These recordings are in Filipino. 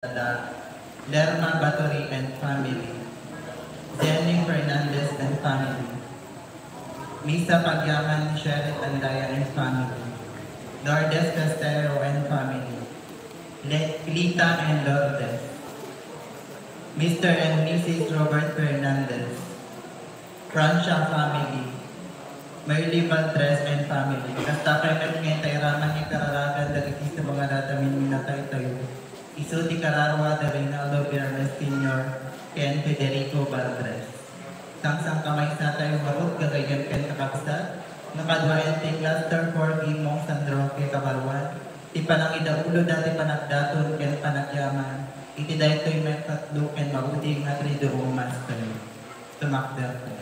Lerma Bathory and family, Jenny Fernandez and family, Misa Pagyaman Sheret Andaya and family, Lourdes Castero and family, Lita and Lourdes, Mr. and Mrs. Robert Fernandez, Francia family, Merly Valdres and family. Kasta kayo ngayon tayo raman yung kararagan dari sa mga natamin minatay tayo. Iso di Cararwa de Reynaldo Biernes Sr. Ken Federico Valdres. Sang-sang kamay sa tayo marot gagayan ken kakabsat. Nakadwayan ti Cluster 4 Gimong Sandro ke Kabarwan. Ti panang idaulo dati panagdaton ken panagyaman. Iti daytoy may tatlo ken mabuti nga tridoong master. Tumakder ko.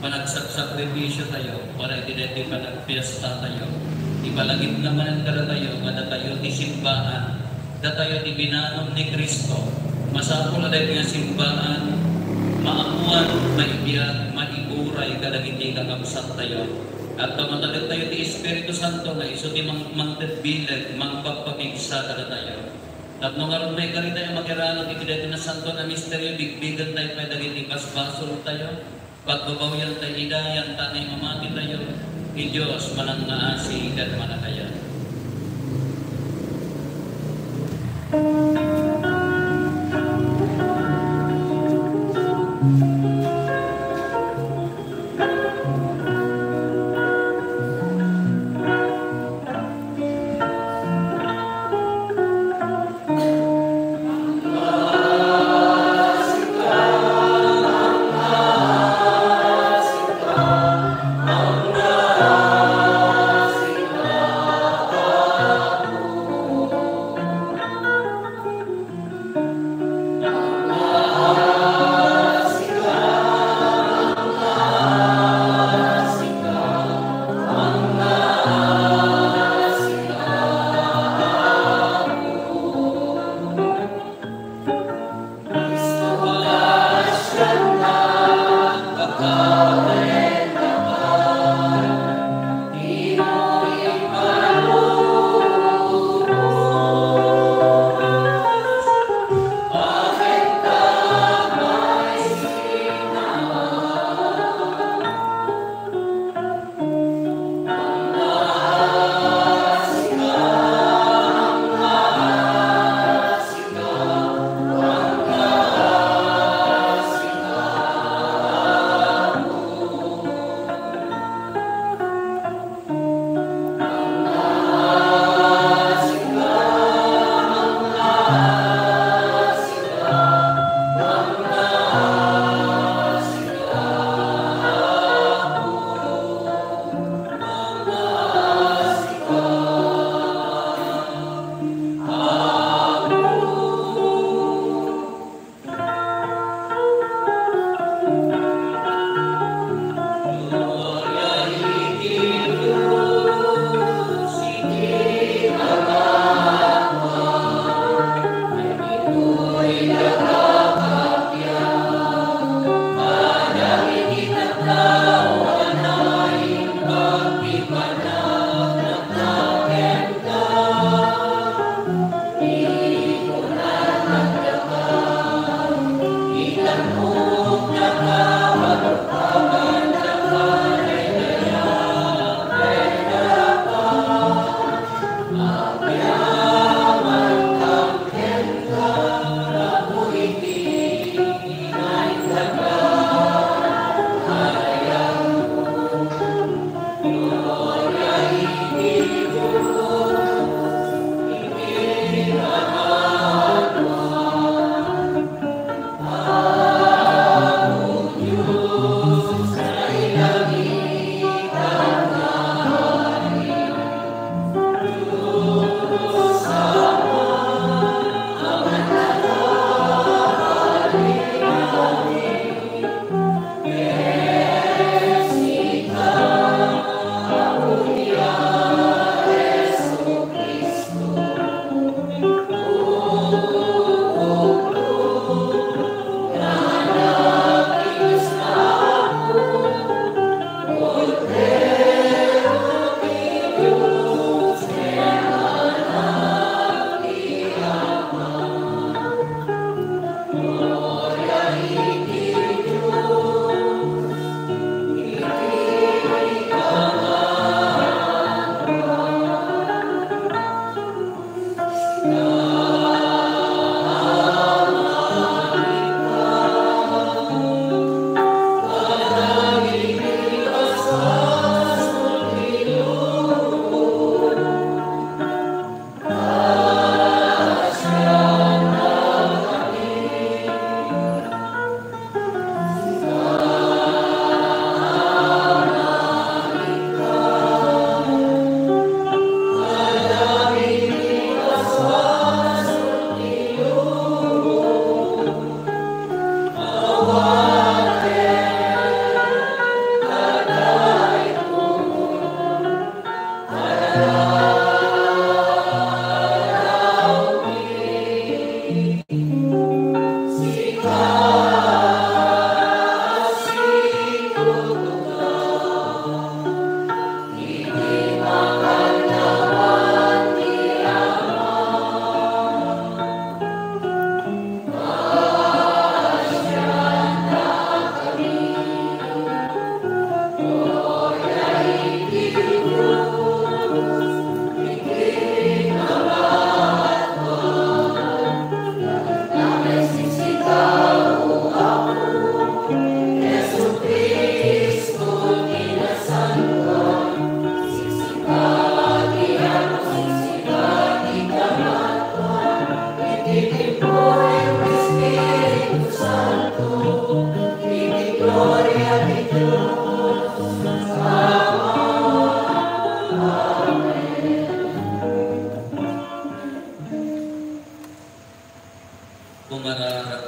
Panagsakripisyo tayo para itiniti panagpiesta tayo. Ipalagip naman ang tayo nga datayo ti simbahan, datayo ti binanom ni Kristo. Masapul na dahil nga simbahan, maamuan, maibiyag, maiburay, kadagiti kakabsat tayo. At kamatalit tayo ti Espiritu Santo na iso ti mangtedbilag, mangpagpapigsa kada tayo. At nung aron may kari tayo makiralang itidati na santo na misteryo, bigbigan tayo may dagiti basbasol tayo. Pagbabawian tayo idayan, tanay mamati tayo, ni Diyos manang naasi dan manakayan.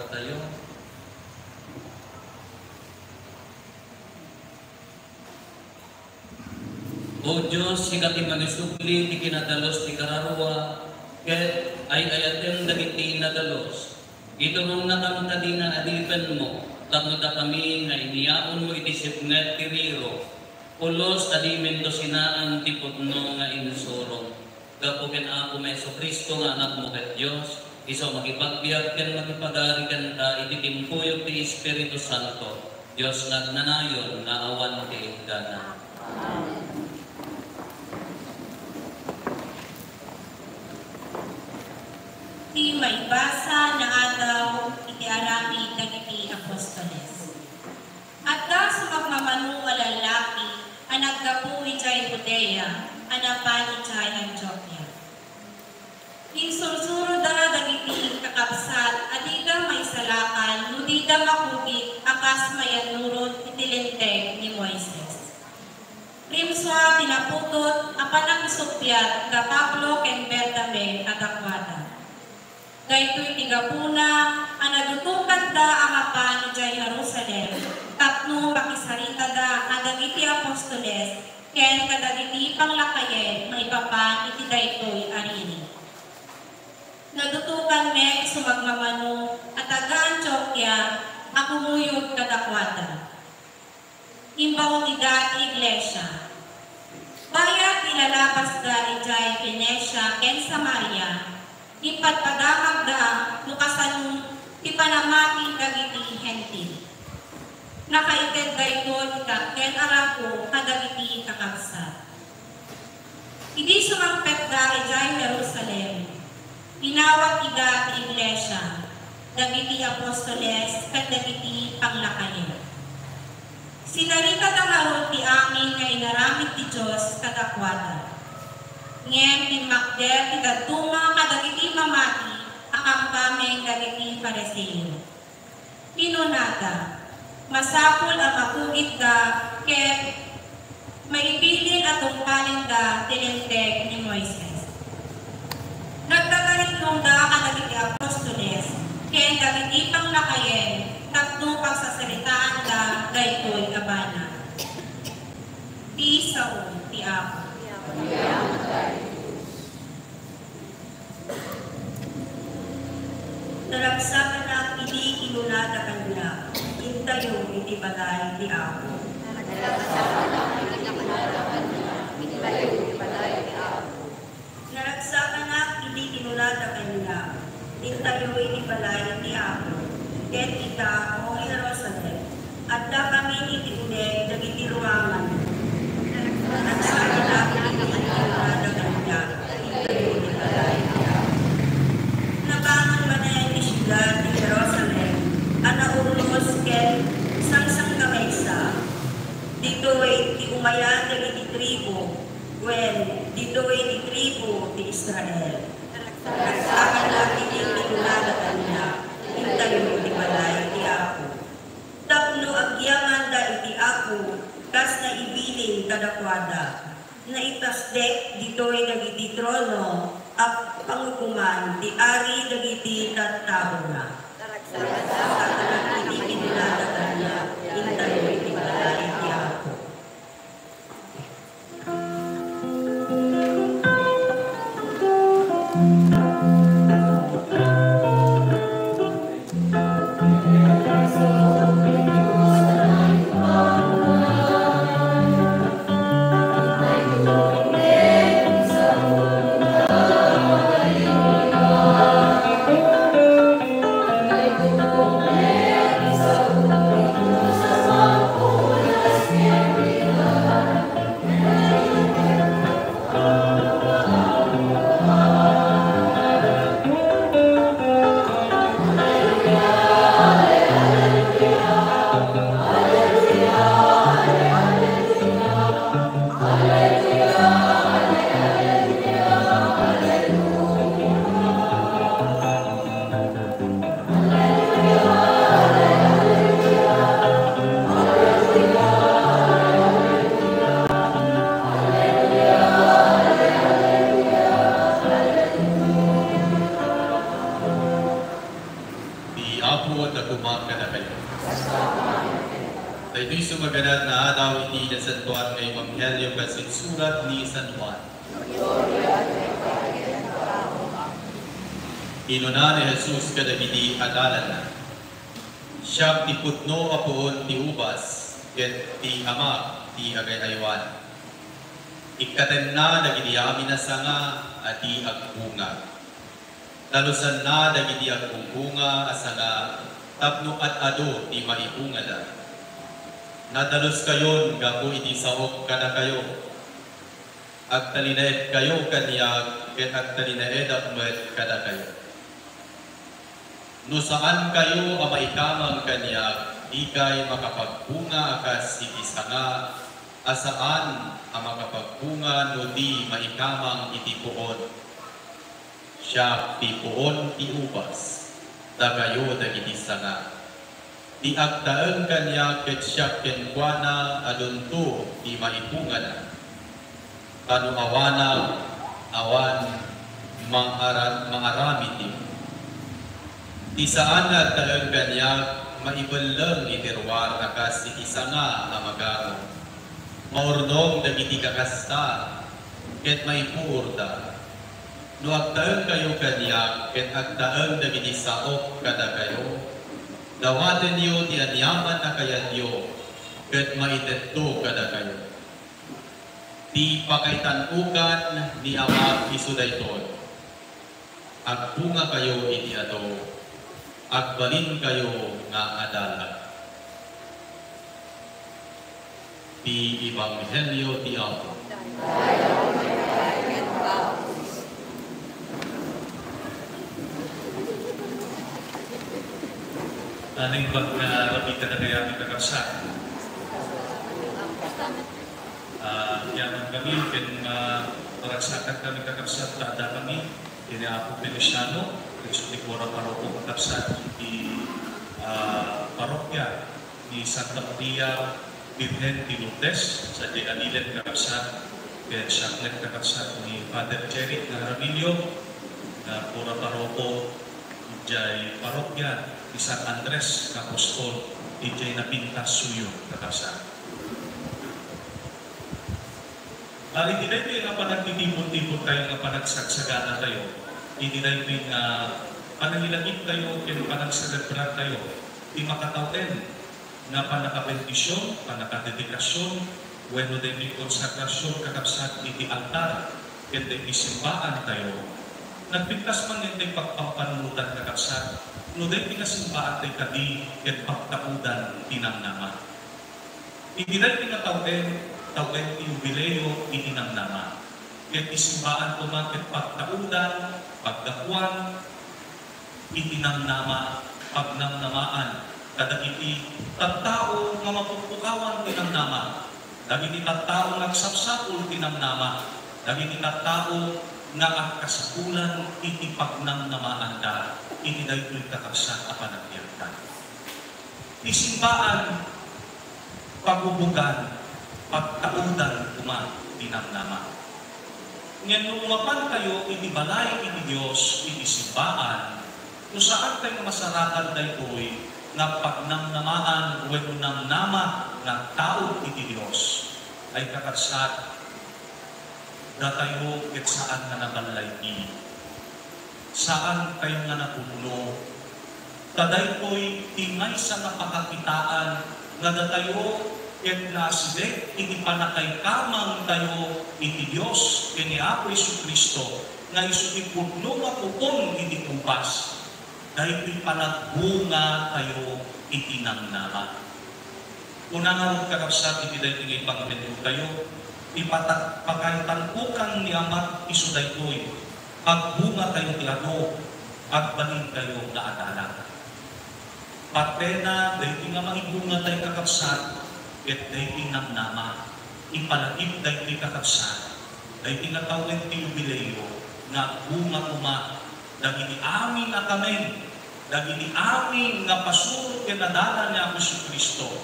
tayo. O Diyos, sikati manisubli, di kinadalos, di kararwa, ket ay ayatem dagiti nadalos. Ito nung nakamta din na adipan mo, tamuda kami nga iniyaon mo itisipnget tiriro, pulos adimin to sinaan tipudno nga insurong. Gapukin ako Meso Kristo nga anak mo ket Diyos, iso makipagbiag ken makipagari ken ta ititimpuyog ti Espiritu Santo, Diyos nagnanayon nga awan ti igdana. Di maibasa na ataw iti arami dagiti apostoles. At da sumagmamanu nga lalaki ang naggapu ijay Judea, anapan ijay Antioquia. Insursuro da dagiti kakabsat, adida may salakan, nudida makugit, akas mayanurot itilinteg ni Moises. Rimswa tinaputot, apanang isupyat, ka Pablo ken Bernabe at Akwada. Dahito'y tigapuna, ang nadutukan da ang apan ijay Jerusalem, tapno pakisarita da ang dagiti apostoles, ken kadagiti panglakayen, maipapan iti daytoy arini. Nadutukan me sumagmamano at taga Antioquia, akumuyog kadakwada. Imbawang ida iglesia. Bayat ilalabas da ijay Venecia ken Samaria, ipatpadamag da lukasan ipanamaki dagiti hentil. Nakaited daytoy ita ken arapo kadagiti kakabsat. Idi sumangpet da ijay Jerusalem, inawat ida ti iglesia, dagiti apostoles ken dagiti panglakayen. Sinarita da ngarod ti amin nga inaramid ti Dios kadakwada. Ngem timakder ti daduma kadagiti mamati akam pameng dagiti Pariseo. Pinunada, masapul ang makugit da ket maibilin at tungpalin da tilinteg ni Moises. Nagdagaritnong da kadagiti apostoles ken dagiti panglakayen tapno pagsasalitaan da daytoy abana. Ti sao ti Apo. Naragsakan na hindi kinunada kanila, intayo iti balay ti Apo. Naragsakan na hindi kinunada kanila, intayo iti balay ti Apo. Ket ita o Jerusalem, at da kami iti uneg dagiti ruangan. Naragsakan na hindi kinunada kanila, intayo iti balay ti Apo. Nabangon man na yung siyudad ni Jerusalem, anaulos ken sangsang kamaysa. Dito ay ti umayan dagiti tribo, when dito ay ti tribo ti Israel. Nagsakan na hindi kinunada kanila, intayo iti balay ti Apo. Tapno agyaman da iti Apo, kas na ibiling kadakwada. Na itasdek dito ay dagiti trono, at pangukuman di ari dagiti tattao na. Sa kanang hindi kinunada kanila, intayo iti balay ti Apo. Thank you. mapuod na kumaka na kayo. Dahil ito'y sumaganad na adaw iti na San Juan kay Evangelyo kasi surat ni San Juan. Inuna ni Jesus kadagiti adalan na. Siya ti putno apuon ti ubas, ket ti ama ti agay-aywan. Ikaten na dagiti amin na sanga at ti agbunga. Talusan na dagiti agbunga asanga tapno at ado ti maibunga da. Nadalos kayon gapo iti saok kada kayo. Agtalinaed kayo kaniyag ket agtalinaed akmet kada kayo. No saan kayo ang maikamang kaniyag, di kay makapagbunga akas iti sanga, asaan ang makapagbunga no di maikamang iti puon. Siya ti puon ti ubas, da kayo dagiti sanga. Di agtaen kanya ket siya kenkwana adunto ti maibunga na. Tanu awana awan mangarami ti. Di saan na taen kanya maibelang itirwar akas iti sanga a magaro. Maurnong dagiti kakasta ket maipuurda. No agtaen kayo kanya, ket agtaen dagiti saok kada kayo, dawaten niyo ti anyaman na kayadyo, ket maitetto kada kayo. Ti pakaitan-ukan ni Ama isu daytoy. Agbunga kayo iti ato, agbalin kayo nga adalan. Ti Ebanghelyo ti Apo. Aning pag-rapita na kaya aming kakabsat. Yaman kami, paragsakan kami kakabsat, tada kami, ini ako Feliciano, Kristotikora Paroko kakabsat, di parokya ni Santa Maria Virgen de Lourdes, sa di Anilet kakabsat, kaya Shaklet kakabsat ni Father Jerry Naramillo, na Pura Paroko, jay parokya ni San Andres Apostol, jay napintas suyo kakabsat. Hindi na ito yung panagtitipon-tipon tayo nga panagsagsagaan tayo. Hindi na ito yung panangilagit tayo, yung panagsagabran tayo. Di makatawen na panakapendisyon, panakadedikasyon, bueno din yung konsagrasyon kakabsat iti altar, kaya isimbaan tayo. Nagpintas man yung tayo pagpampanunutan kakabsat, no din pinasimbaan tayo kadi, kaya pagtakudan tinamnaman. Hindi na yung tawen jubileo itinamnama. Kaya isimbaan kumakit pagtaudan, pagdakuan, itinamnama, pagnamnamaan. Kadagiti tattao nga mapupukawan tinamnama. Dagiti tattao nagsapsapul tinamnama. Dagiti tattao nga agkasakulan iti pagnamnamaan da. Iti daytoy kakabsat a panagbiagtan. Isimbaan, pagubugan, pagtaudan tinamnama. Ngayon, nung umapan kayo, iti balay, iti Diyos, iti simbaan, kung saan kayo masaratan daytoy, nga pagnamnamaan, when namnama, nga tao iti Diyos, ay kakasat, datayo, ket saan nga nabalay ini. Saan kayo nga napuno, kadaytoy, tingay sa napakakitaan, nga datayo, ket nasidek iti panakay kamang tayo iti Dios ken ni Apo Jesucristo nga isu ti pudno nga puon iti kumpas daytoy panagbunga tayo iti namnama. Unang kakabsat iti daytoy pangmento tayo ipagkaitan-ukan ni Ama isu daytoy agbunga tayo ti ano agbalin tayo nga adalan. Patena daytoy nga maibunga tayo kakabsat ket daytoy namnama, ipalagip daytoy kakabsat, daytoy natawid ti jubileo, nga bunga kuma, dagiti amin na kamen, dagiti amin nga pasurot ken adalan ni Apo Jesucristo,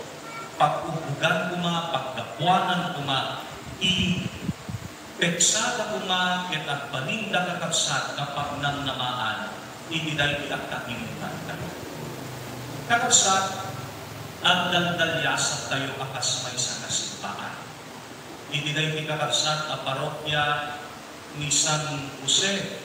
pag-ubugan kuma, pagdapuanan kuma, i-peksada kuma, ket agbalinda kakabsat, nga pagnamnamaan, iti daytoy agkakimutan tayo. Kakabsat, ang daldalyasat tayo akas may sa kasimpaan. Hindi na yung kakabsat ang parokya ni San Jose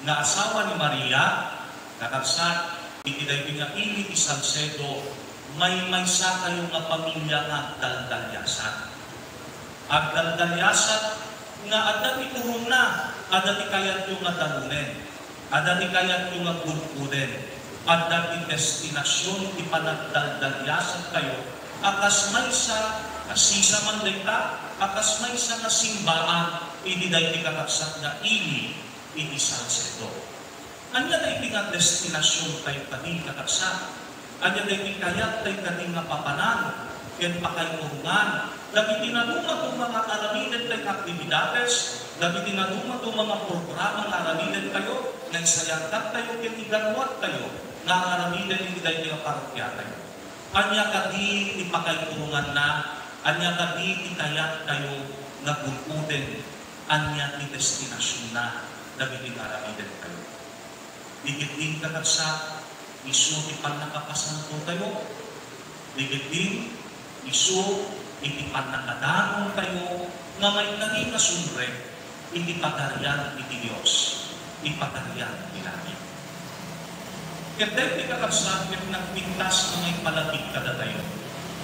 na asawa ni Maria, kakabsat, hindi na yung ili ni Salcedo, may sa kayo nga pamilya nga daldalyasat. Ang daldalyasat nga adati tuhong na, adati kayat yung nga talunin, adati kayat yung nga bulkunin, adati destinasyon ipanagdaldalyasat kayo, akas may sa kasisa man dita, akas may sa kasimbaan, hindi na kakabsat na ili, ini Salcedo. Anya na itingat destinasyon tayo kani kakabsat. Anya na itikayat tayo kani nga papanan, yan pakayungan. Labi tinanungan itong mga karaminan tayo aktibidades, labi tinanungan itong mga programa nga karaminan tayo, nga isayantan tayo, yan iganwat tayo, nga karaminan hindi tayo parokya tayo. Anya kadi ipakayungan na, anya kadi ikayat tayo nga gulpuden, anya ni destinasyon na, labi tinaraminan tayo. Digit-din kakabsat, iso ipan nakapasanto tayo. Digit-din, iso itipan nakadanong tayo nga may naging kasunre, itipadaryan iti Diyos, ipadaryan iti langit. Kaya di kakabsat, yung nagpintas na may palapit kada tayo.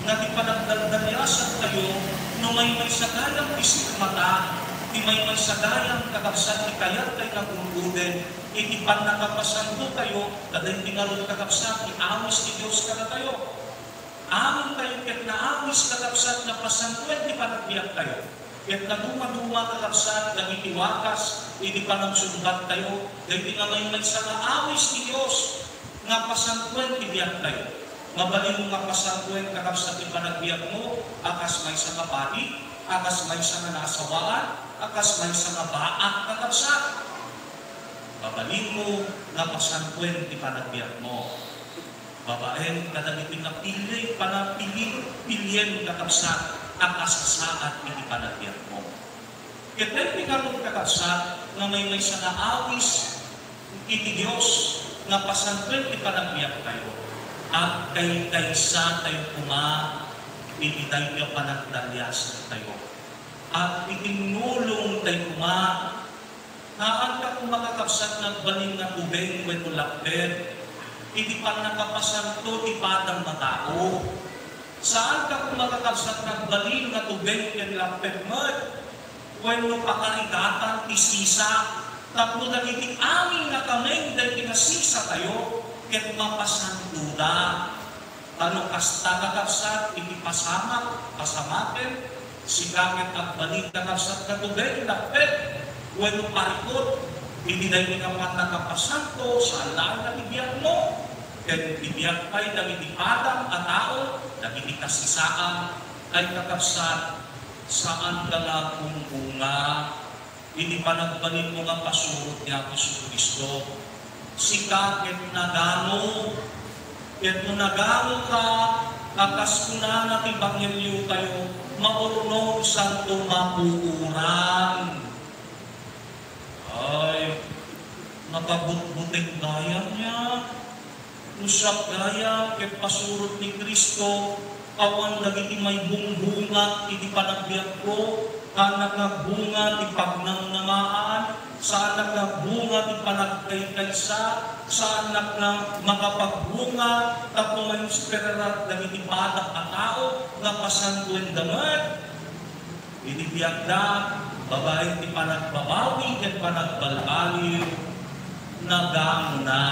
Nga di panagdaldalyasat tayo, no may sagayang isip mata, di may sagayang kakabsat, ikayat tayo ng unguden, itipan nakapasanto tayo, kada hindi nga rin kakabsat, iawis ni Diyos kada tayo. Amin tayo, kahit naawis kakabsat na pasantuan, di pa nagbiyak tayo. Kahit naguma-duma kakabsat, nagitiwakas, hindi pa nagsumbat tayo, dahil nga may sa naawis ni Diyos, nga pasantuan, ibiyak tayo. Mabalin mo nga pasantuan kakabsat, di pa nagbiyak mo, akas may sa kapati, akas may sa nasawaan, akas may sa nabaak kakabsat. Babalin mo nga pasantuan, di pa nagbiyak mo. Babaen, kadamiting na pili, pilyen kakabsat, akasasaat, hindi pa nagbiyak mo. Kaya tayo pinarong kakabsat, na may sa naawis, iti Diyos, na pasantuan, di pa nagbiyak tayo. At kaysa tayo hindi tayo panagdalyas tayo. At itinulong tayo naan ka kung makakabsat ng baling na tubig, when ulakbet, hindi pa nakapasanto, di padang matao. Saan ka kung makakabsat ng baling na tubig, yan lakbet mo, when pakarigatan, isisa, tapos nagiging amin na kami, dahil pinasisa tayo, ket mapasanto na. Tanong kasta kakabsat, hindi pasamatin, si kakit at baling kakabsat na tubig, lakbet, when parikot, hindi na yung nakapasanto, saan lang nabibiyag mo? Kaya bibiyag pa'y nagitipadang at tao, nagitikasisaan, ay kakabsat, saan ka nga kung bunga, hindi pa nagbalin mo nga pasurot niya Kristo Kristo. Si kakit nagano, kaya kung nagano ka, akas ko na natibangilyo tayo, maurunong santo mapuuran. Ay, nakabut-buting gaya niya. Usak gaya, kaya pasurot ni Kristo, awan dagiti may bungbunga, iti panagbiyak ko, anak nga bunga, ti pagnangnamaan, sa anak nga bunga, ti panagkaykaysa, sa anak nga makapagbunga, tapos may inspirerat, dagiti padak at tao, nga pasantuen damat, iti biyak na, babae ti panagbabawi, ket panagbalbaliw, nagaan na,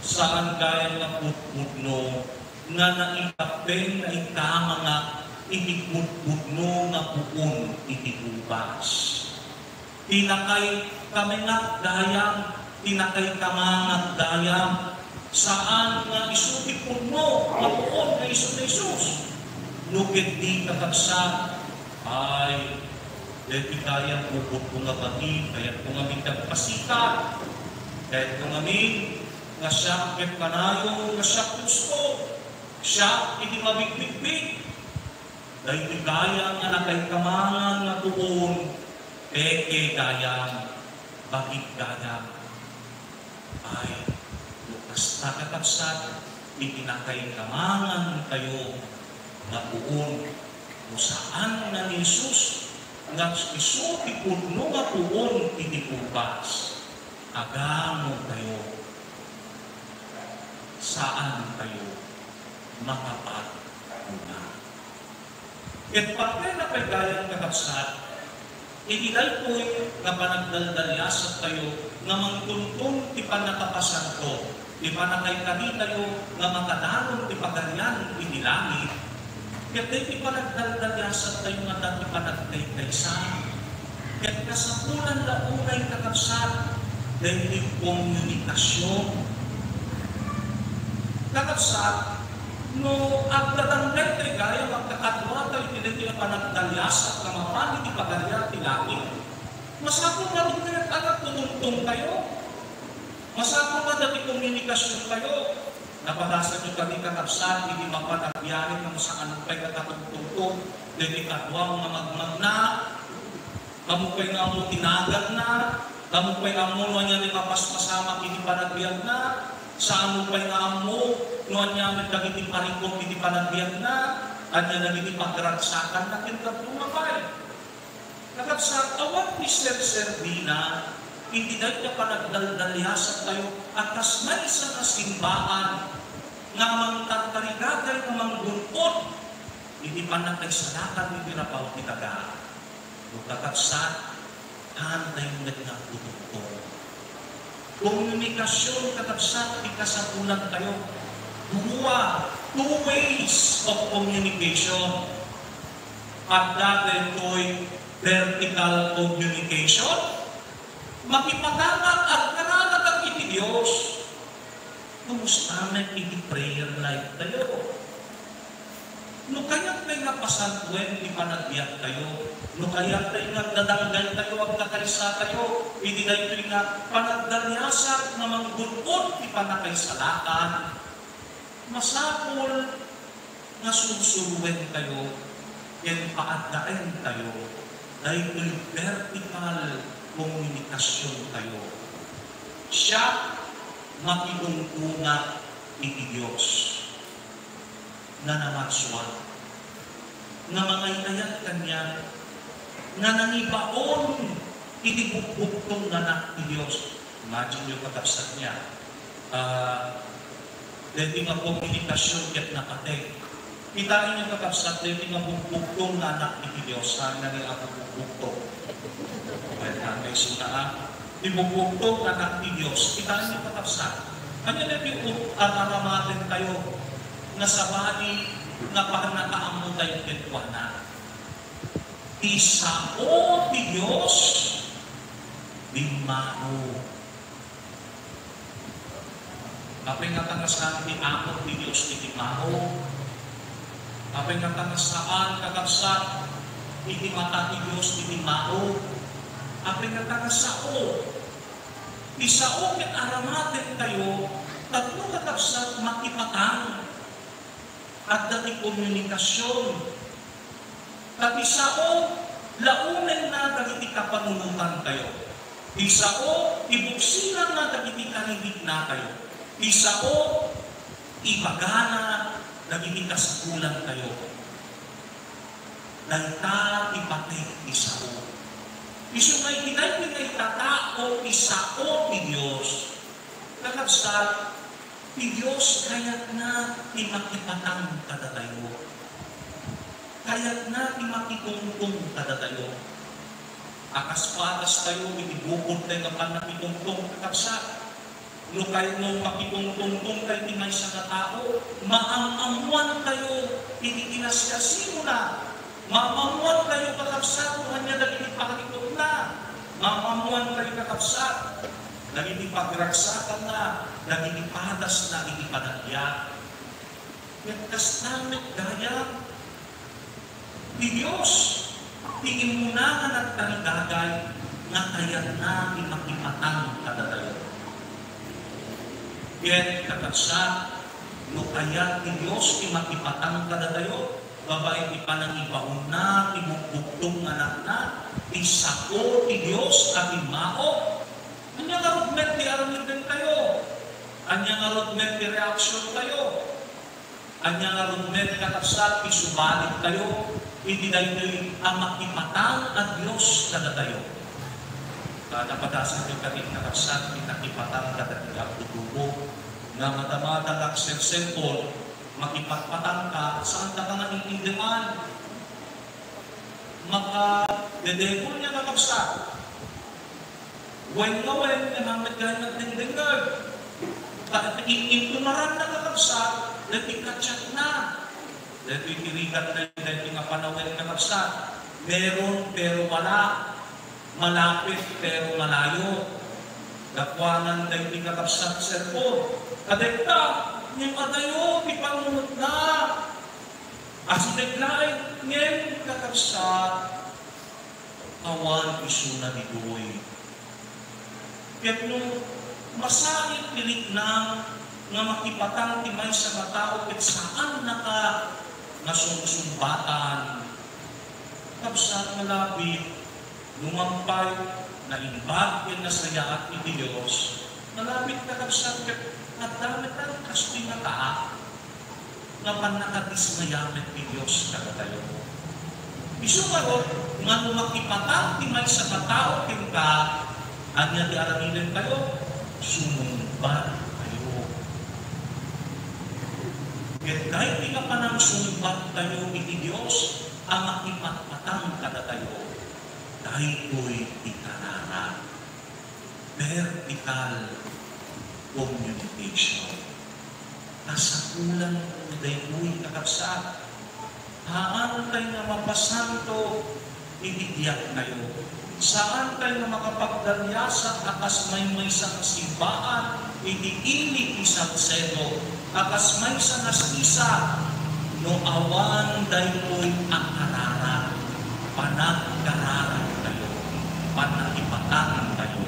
saan kaya nga putputno, nga naitapeng na ikama nga, itikputputno nga puun, itikubas. Tinakay kami nga dayang, tinakay kamangat dayang, saan nga isutiputno, nga puun nga iso na Isus. Nukit di kakabsat, ay, dahil kaya puput ko nga pati, kaya kung aming tagpasikat, kaya kung aming nga siya kanayo, nga siya gusto, siya hindi mabigbig-big. Dahil kaya nga nakaykamangan nga tuon, peke kaya, bakit kaya, ay, Basta kakabsat, itinakay kamangan kayo na puon kung saan na ni Jesus nga iso ipuno nga puon itibubas. Agamo kayo. Saan kayo makapagmuna? At pagkaya na kay gayang kakabsat, itinay ko'y nga panagdaldalyasat kayo nga mangtuntong ti panakapasan ko, ti panakay kami tayo nga makadalong ti pagarian inilangit, kaya ti panagdaldalyasat tayo nga dati panagkay kaysa. Kaya kasapulan na unay kakabsat, dahil yung komunikasyon. Kakabsat, no agdadanggay tayo gaya magkakadwa tayo tiniti na panagdalyasat na mapani ti pagarian ti langit. Masakong na rin na anak tumungtong kayo. Masakong na dati komunikasyon kayo. Napadasan nyo kami kakabsat, hindi mapanagbiyanin ng saan pa'y katatungtong, dahil kadwa mga magmag na, kamu pa'y nga mo tinagal na, kamu pa'y nga mo niya ni mapasmasama hindi panagbiyan na, saan mo pa'y nga mo, noon niya may naging parikong hindi panagbiyan na, at niya naging pagdaragsakan na kintab lumabay. Kakabsat, awag ni Sir Servina, hindi dahil na panagdaldalyasat tayo at kas may isang simbaan nga mangtartarigagay na manggunod, hindi pa nagkaisalakan ni Pirapaw ni Taga. Kakabsat, hantay mo nagnagutot ko. Komunikasyon, kakabsat, ikasapulan tayo. Dua, two ways of communication. At dati ko'y vertical communication. Makipagkamat at karalag ang iti Diyos. Kumusta may iti prayer life tayo? No kaya't may napasantuen, di pa nagbiyak tayo. No kaya't may nagdadanggal tayo, ang nakalisa tayo. Hindi na ito nga panagdalyasat na manggunod, di pa nakaisalakan. Masapol na susuruin tayo, yan paadain tayo, dahil vertical komunikasyon tayo. Siya makikungkunga iti Diyos na namagswan, na mangayayat kanya, na nangibaon iti bukbuktong nanak ni Diyos. Imagine yung katapsat niya. Dahil nga komunikasyon ka't nakatay. Kitain yung katapsat, dahil nga bukbuktong nanak ni Diyos, saan na rin ako bukbuktong. Kaya na may sunaan, ibubugtong anak ni Diyos, itaan niyo katapsat. Ano na yung aramatin tayo na sabani na panakaam mo tayo ketwana? Isao ni Diyos, dimao. Kapag nga tangasaan ni Amot ni Diyos ni dimao, kapag nga tangasaan katapsat, hindi mata ni Diyos ni dimao, apay nga tagasao. Isao ket aramaten tayo, tatlo katapsat makipatang at dati komunikasyon. At isao, launen na dagiti kapanunutan tayo. Isao, ibuksilan na dagiti kanibig na tayo. Isao, ibagana dagiti kasakulan tayo. Dahita ipatik isao. Isu may pinay tatao isao ni Diyos. Kakabsat, ni Diyos kaya't na imakipatang kadatayo. Kaya't na imakitungtong kadatayo. Akas-patas tayo, itibukod tayo kapag nakitungtong kakabsat. No kayo nung makitungtong kayo tinay sa tao, maamamuan tayo, ititinasyasin mo na. Mamamuan kayo kakabsat, kung niya naging ipakitong na. Mamamuan kayo kakabsat, naging ipagraksakan na, naging ipadas na, naging ipanagya. Nagkastamit gaya, ni Diyos, iimunangan at tanigagay, na kaya't na imakipatang kadatayo. Yet, kakabsat, no kaya't ni Diyos imakipatang kadatayo, babae di pa nang ibaon na, ibukbuktong anak na, isako ti Diyos at imao. Anya nga rugmet di aramid din kayo. Anya nga nga rodmet ti reaksyon kayo. Anya nga rodmet kakapsat, isubalit kayo, hindi dahil ang makipatang at Diyos kada tayo. Napadasan yung kanin kakapsat, pinakipatang kada tayo tutubo, nga matamata kang sensempol, makipatpatang ka, saan ka nga itindihan? Maka-dedebol niya kakapsat. When naman nagdengdengag. Intumaran na kakapsat, dati katsat na. Dati tirigat na dati nga panawin kakapsat. Meron pero wala. Malapit pero malayo. Dakwanan dati kakapsat serpo. Kadekta, yung katayo, ipangunod na. Asinaglain, ngayon kakapsat. Awan isu na ni Doy. Kaya nung masakit pilit na nga makipatang timay sa matao at saan nasungsumbatan. Kapsat malapit, lumampay, na inbag yan na saya at iti Diyos. Malapit na kapsat at damit na kastoy na taa nga panakadismayamit ni Diyos kada tayo. Isu marot, nga lumakipatang timay sa matao tingka, anya di araminin kayo, sumumbat kayo. Kahit kahit di ka pa nang sumumbat kayo iti Diyos, ang makipatpatang kada tayo, dahil ko'y ikarara. Vertical communication. Kasakulan na dahil ko'y kakapsat. Haan tayo na mapasanto, itidiyak kayo. Saan tayo na makapagdalyasan akas may sa kasimbaan, itiinig isang sedo, akas may sa nasisa, no awan tayo mo'y akarara, panagkarara tayo, panagipatan tayo.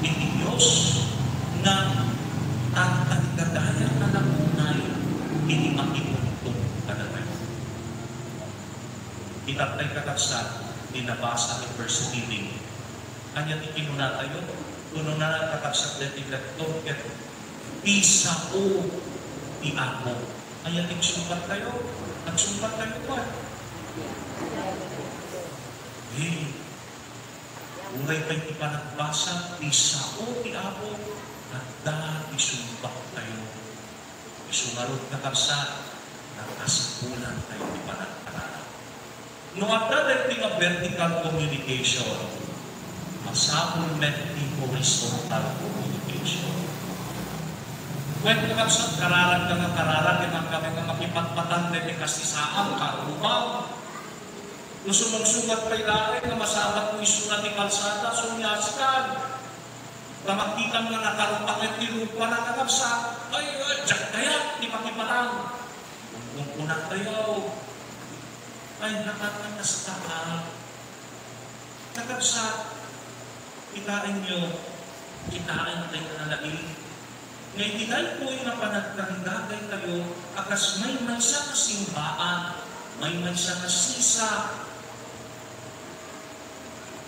Iti Diyos na tatagkadayan na namunay, ini makipuntong kada tayo. Itatay kakapsat, dinabasa in verse 18. Kanya tikinuna tayo, kuno na kakapsat dating lektor, ket isao ti ako. Kaya tigsumpat tayo, nagsumpat tayo ba? Uray tayo ti panagbasa, isao ti ako, at dahil isumpat tayo. Isungarot kakapsat, nakasapulan tayo ti panagbasa. No ada dating a vertical communication, masapul metti horizontal communication. When kakapsat kararan ka nga kararan, kinang kami nga makipatpatan dating kasisaan, karubaw. No sumagsugat pa ilain na masabat mo isunat ni kalsada, sumyaskan. Kamaktikan nga nakarupang at tirupa na kakapsat, ay, jak kaya, di makipatang. Kung unang tayo, ay nakakastaan. Kakapsat, kitain nyo, kitain tayo na nalain. Ngayon, dahil po yung napanagkanggagay kayo, akas may sa kasimbaan, may sa kasisa,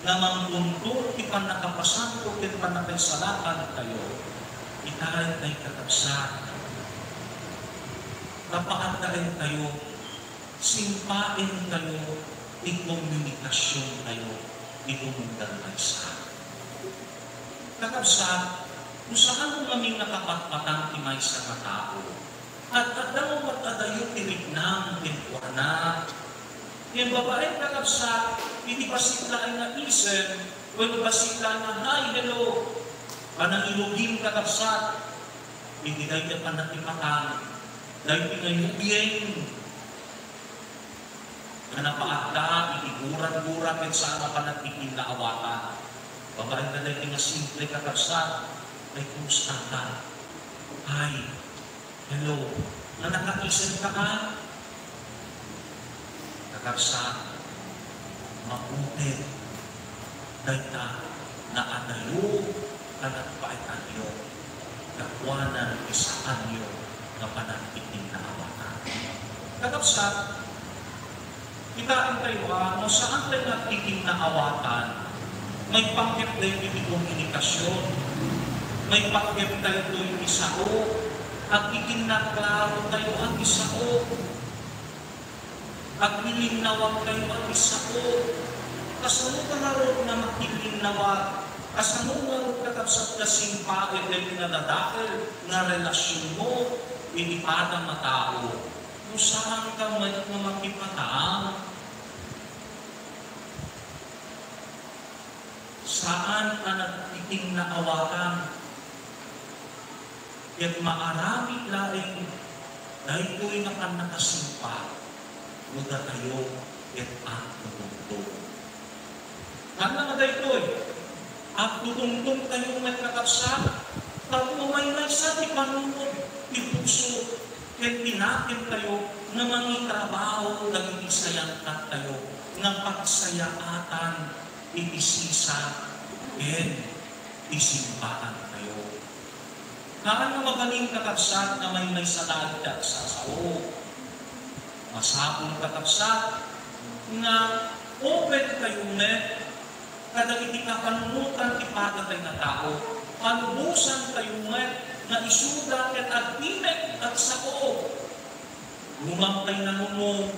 na mangundol, ipan nakapasanto, ipan nakasalakan kayo, kitain tayo kakapsat. Kapakatayin kayo, simpain kayo, i-komunikasyon kayo, i-komundan kayo sa. Kakapsat, kung saan mo kaming nakapatpatang timay sa matao, at daw matadayo tirignang tinpuana, yung babae kakapsat, hindi pa sila ay naisen, kung ba sila na, hi, hello, panangilugin kakapsat, hindi dahil pa natipatang, dahil pinayubiyeng, na napaakda, itiguran-guran, at sana pa nagpipil na awatan. Babae na dahil nga simple kakapsat, ay kumusta ka? Hi, hello, na nakaisip ka ka? Kakapsat, mabuti, dahil na anayo, na nagpaitan nyo, nakwanan isaan nyo, na panagpitin na awatan. Kakapsat, kitaan tayo no saan tayo nagpitin na awatan, may panggap tayo yung komunikasyon, may panggap tayo yung isao, at ikinaklaro tayo ang isao, at nilinawag kayo ang isao. Kasano ka naroon na makilinawag, kasano naroon kakabsat na simpain dahil pinadadakil na relasyon mo, inipadang na tao. Kung saan ka man na makipataang, saan ka nagtiting na awakan, at maarami laing dahil ko'y nakanasimpa, muda tayo at ang tutungtong. Kanda nga dahil ko'y, at tutungtong tayo may kakapsat, tapumay na sa di panunod, di puso, at tinakin tayo na mangitrabaho, naging sayangkat tayo, ng pagsayaatan, itisisa, at isimpaan tayo. Kaan na magaling kakapsat na may salagdag sa sao. Masapong kakapsat na open kayo met, kada iti kapanunutan ipatatay na tao, panubusan kayo met, na isuda at agtimek at sao. Lumampay na nunong,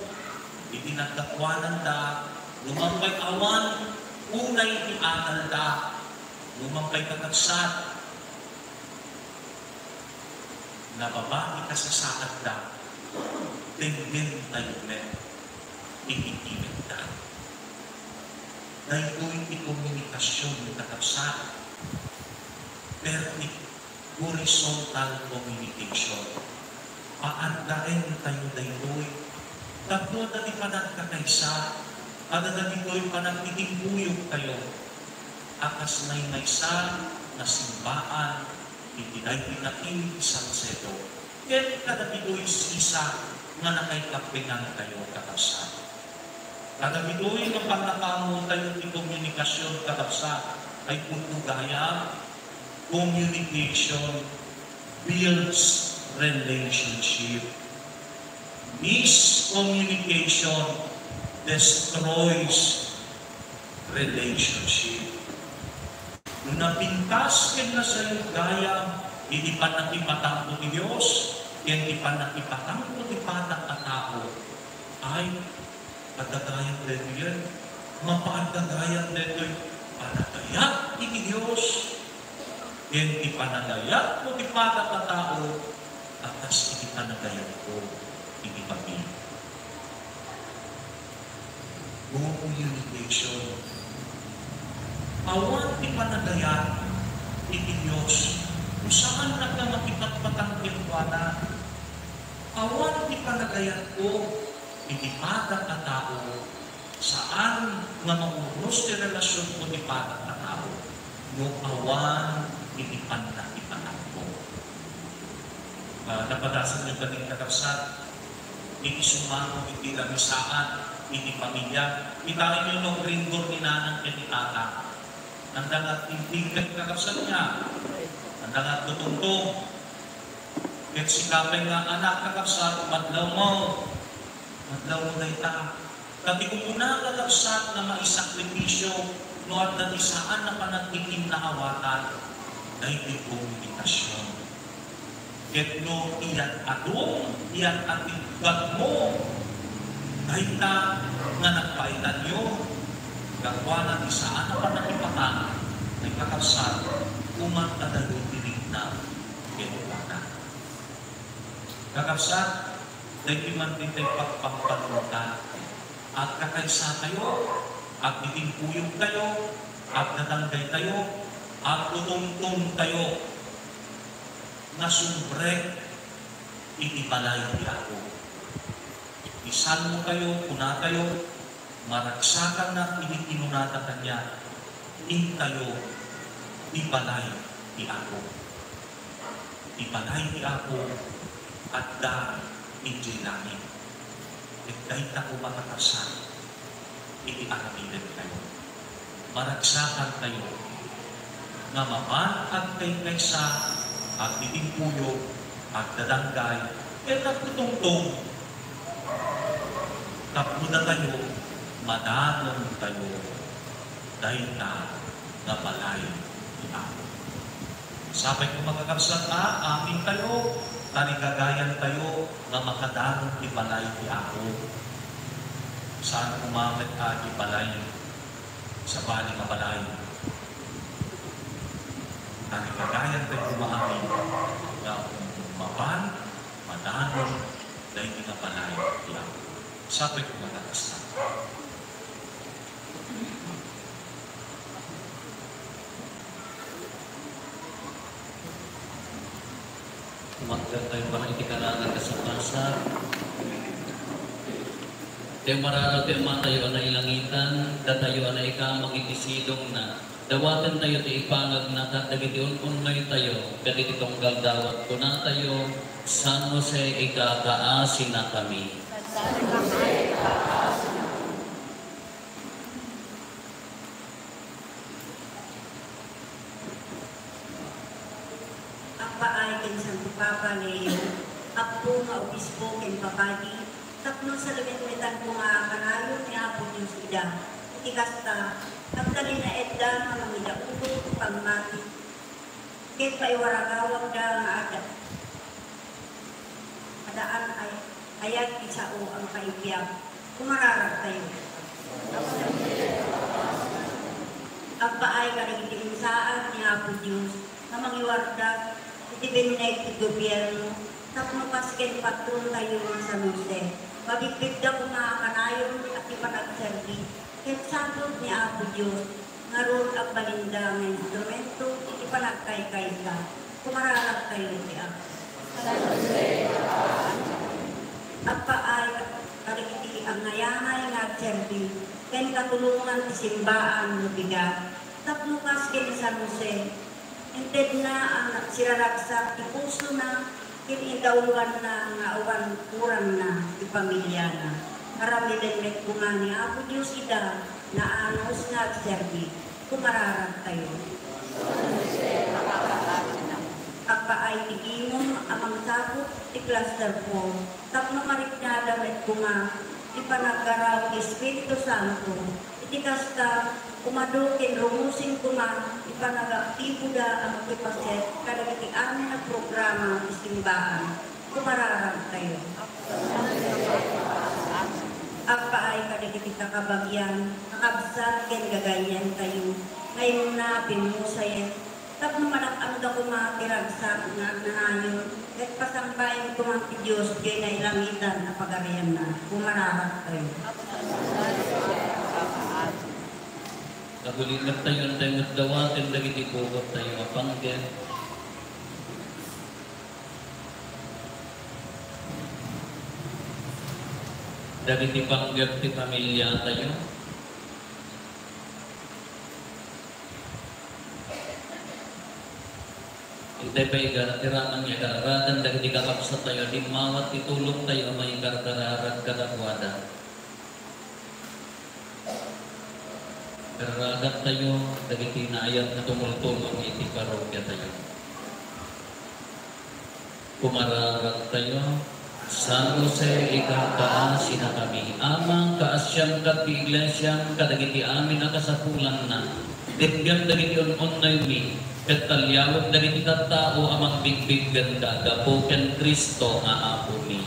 itinagdakwanan da, lumampay awan, unay ianal da, lumampay kakapsat, nababae ka sa saad da, tingin tayo met, ikikinig da. Dahil ito'y komunikasyon ng kakapsat, horizontal communication. Paandain tayo daytoy. Tapos na di pa nagkakaisa, ada na dito'y panagtitimbuyog tayo. Akas na'y maysa na simbaan, itinay pinakinig isang seto. Kaya kada dito'y sisa nga nakaikapingan tayo kakapsat. Kada dito'y ng pagkakamo tayo di komunikasyon kakapsat ay putugaya. Communication builds relationship. Miscommunication destroys relationship. Nung napintas ka na sa iyong gaya, hindi pa nakipatampo ni Diyos, hindi pa nakipatampo ni patang at tao, ay patagayang dito yan. Mapatagayang dito yung panagayang ni Diyos. Hindi panagayat mo di patang na tao, atas hindi panagayat ko, hindi pamilya. Communication. Awan di panagayat, hindi Diyos. Kung saan nagkamakipagpatangkilwana, awan di panagayat ko, hindi patang na tao, saan nga mauros di relasyon mo di patang na tao, no awan itipan na ipanakbo. Napadasan ng kating kakapsat, hindi sumamo, hindi lamisaan, hindi pamilya. Itain nyo nung ringgor ni nanang kinitata. Andang at hindi kakapsat niya. Andang at tutungtong. Kahit sikapay nga anak kakapsat, madlaw mo. Madlaw mo na ita. Kati kung una kakapsat na maisakripisyo, no at natisaan na panagtikim na awatan, dahil may komunikasyon. Ket no iyan atong, iyan atigad mo, dahil na nga nagpaitan nyo, gagwa na isaan na panakipatan, ay kakapsat, umantadalo tinig na kinuwana. Kakapsat, dahil iman din tayo pagpampanutan, at kakaisa tayo, at itimpuyog tayo, at natanggay tayo, at tutungtong tayo na sumbrek itibalay di ako. Isan mo kayo, kuna tayo, maragsakan na initinunata kanya, in tayo, ibalay di ako. Ibalay di ako, at da, hindi langit. At dahil ako makakasan, iti-aramilit kayo. Maragsakan tayo, nga maman at kay kaysa at itimpuyo at dadanggay at nagtutungtong kapuda tayo, madanon tayo dahil na balay ni ako. Sabay ko mga kapsat amin tayo Tanigagayan tayo nga makadarong ti balay ti ako. Saan umamit ka ti balay sa bali nga balay. Tanigagayan tayo umaamin nga mapan, madanon, dahil ti nga balay ti ako. Sabi ko matatas na. Umagat tayo parang itikalangan ka sa pasar. Tayo mararaw tayo matayo na ilangitan, datayo na ikamang itisidong na. Dawatan tayo ti ipangag na katagitiun unmay tayo, kadit itong galdawat ko na tayo, San Jose ikakaasin na kami. Ang paay kin Santo Papa Leo, ako nga obispo kin papadi, tapno sa limit-mitan ko nga kanayon ni Apo Diyos ida. Ikasta, ang dali na edda nga mamila ulo pagmati. Kaya paiwaragawag da nga ada. Adaan ay ayat isao ang kaibiyag. Kumararag tayo. Ang paay karigitinsaan ni Apo Diyos na mangiwardag iti Benedict gobyerno tapno pasken patron tayo sa Jose. Mabibigda ko nga kanayon at ipanagserbi. Ket sabot ni Apo Diyos nga ron ang balinda ng instrumento iti panagkaykay ka. Kumararag tayo ti Apo. Ang paay karigiti ang ngayangay nga serbi ken katulungan ti simbaan no bigat. Tapno pasken sa Jose. Inted na ang siraragsak, ipuso na, kinidaulan na, nga awan kurang na, ipamilya na. Marami din may bunga ni Apo Diyos ida, na anos nga serbi, kumararag tayo. Ang paay tigimong amang sabot, ikluster po, tapno mariknada may bunga, ipanagaraw Espiritu Santo, itikasta, umadukin, rumusin kuma, ipanag-aktibo da ang kipaset, kadagiti amin na programa ng simbahan, kumararag tayo. Ang paay kadagiti kakabagyan, nakabsat, ken gagayan tayo, ngayon na pinusayan, tapno manakam da kumatiragsak nga nanayon, at pasangbayan kumang ti Diyos, kaya na ilangitan na pagarian na, kumararag tayo. Kagulitan tayo ang tayo dawatin, dagiti bugot tayo mapanggen. Dagiti panggap ti pamilya tayo. Itay pa igaratirangan niya kararadan, dagiti kakapsat tayo, di mawat itulong tayo, may karkararad kadakwada. Karagat tayo, dagiti naayat na tumultulong iti parokya tayo. Kumaragat tayo, San Jose ikakaasin na kami. Amang kaasyang kat ti iglesyang kadagiti amin na kasapulan na. Ditgam dagiti on na yumi. Kat talyawag dagiti kattao amang bigbig ganda. Gapoken Kristo nga apo mi.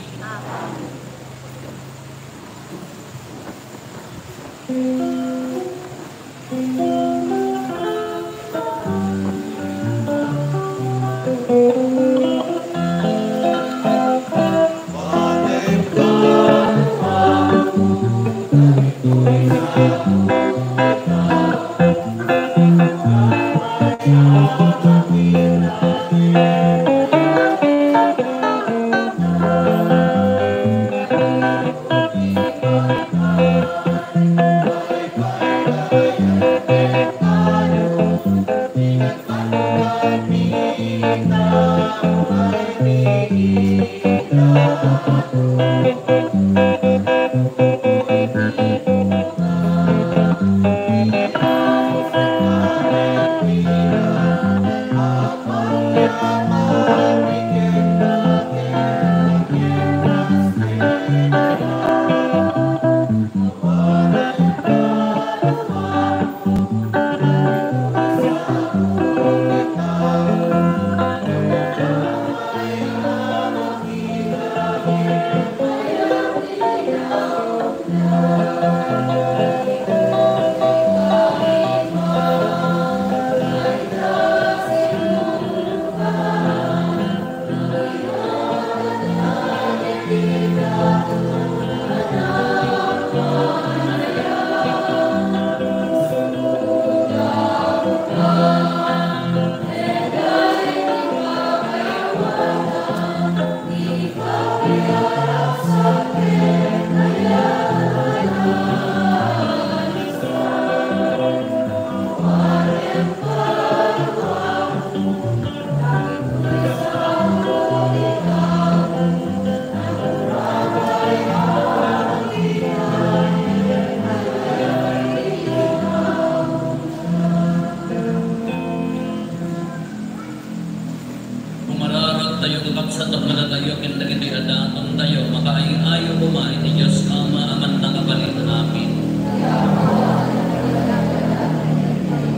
Kumararat tayo kakabsat at malatayo kindagiti adaton tayo makaayo-ayo kumain ni Diyos Ama aman na kabalit namin.